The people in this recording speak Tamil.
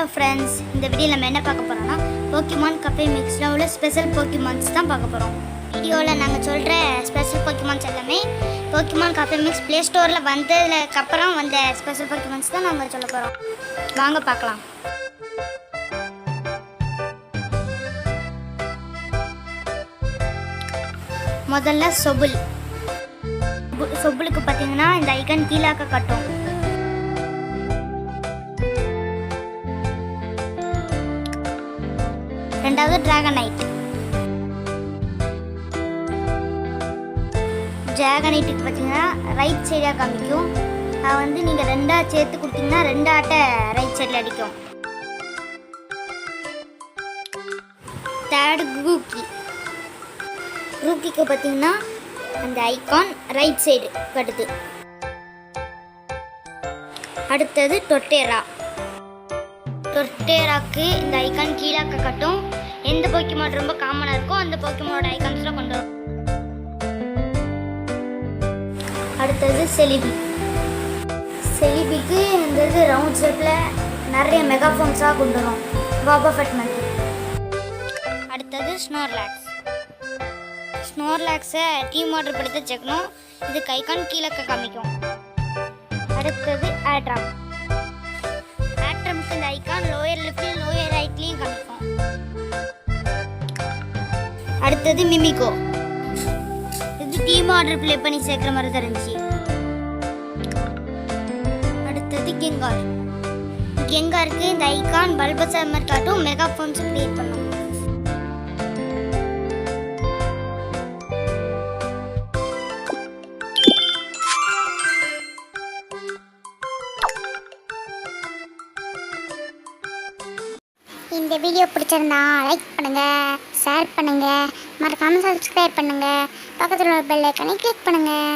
ஹலோ ஃப்ரெண்ட்ஸ், இந்த வீடியோவில் நம்ம என்ன பார்க்க போகிறோம்னா போக்கிமான் கஃபே மிக்ஸில் உள்ள ஸ்பெஷல் போக்கிமான்ஸ் தான் பார்க்க போகிறோம். வீடியோவில் நாங்கள் சொல்கிற ஸ்பெஷல் போக்கிமான்ஸ் எல்லாமே போக்கிமான் கஃபே மிக்ஸ் ப்ளே ஸ்டோரில் வந்ததுக்கப்புறம் வந்த ஸ்பெஷல் போக்கிமான்ஸ் தான் நாங்கள் சொல்ல போகிறோம். வாங்க பார்க்கலாம். முதல்ல சொபுலுக்கு பார்த்தீங்கன்னா இந்த ஐக்கன் கீழாக்க காட்டும். ரெண்டாவது டிராகனைட்டுக்கு பார்த்தீங்கன்னா ரைட் சைடாக காமிக்கும். அது நீங்கள் ரெண்டாக சேர்த்து கொடுத்தீங்கன்னா ரெண்டு ஆட்டை ரைட் சைடில் அடிக்கும். தேர்டு ரூக்கிக்கு பார்த்தீங்கன்னா அந்த ஐகான் ரைட் சைடு கட்டுது. அடுத்தது டொட்டேராக்கு இந்த ஐகான் கீழாக்க கட்டும். எந்த போக்கிமான் ரொம்ப காமனாக இருக்கோ அந்த போக்கிமானோட ஐகான்ஸ்லாம் கொண்டு வரும். அடுத்தது செலிபிக்கு இந்த இது ரவுண்ட் ஷேப்பில் நிறைய மெகாஃபோன்ஸாக கொண்டு வரும். பாபா ஃபெட் மாதிரி. அடுத்தது ஸ்னோர்லாக்ஸை டீம் ஆர்டர் படுத்த செக்கணும். இதுக்கு ஐகான் கீழாக்க காமிக்கும். அடுத்தது ஆட்ரமுக்கு இந்த ஐகான் லோயர் லெஃப்ட்லையும் லோயர் ரைட்லையும் காமிக்கும். அடுத்தது மிமிகோ. இது டீம் ஆர்டர் ப்ளே பண்ணி சேர்க்குற மாதிரி தான் இருந்துச்சு. அடுத்தது கெங்காருக்கு இந்த ஐகான் பல்பசார் மாதிரி காட்டும். மெகாஃபோன்ஸும் கிரியேட் பண்ணும். இந்த வீடியோ பிடிச்சிருந்தா லைக் பண்ணுங்கள், ஷேர் பண்ணுங்கள், மறக்காமல் சப்ஸ்கிரைப் பண்ணுங்கள், பக்கத்தில் உள்ள பெல் ஐக்கானை கிளிக் பண்ணுங்கள்.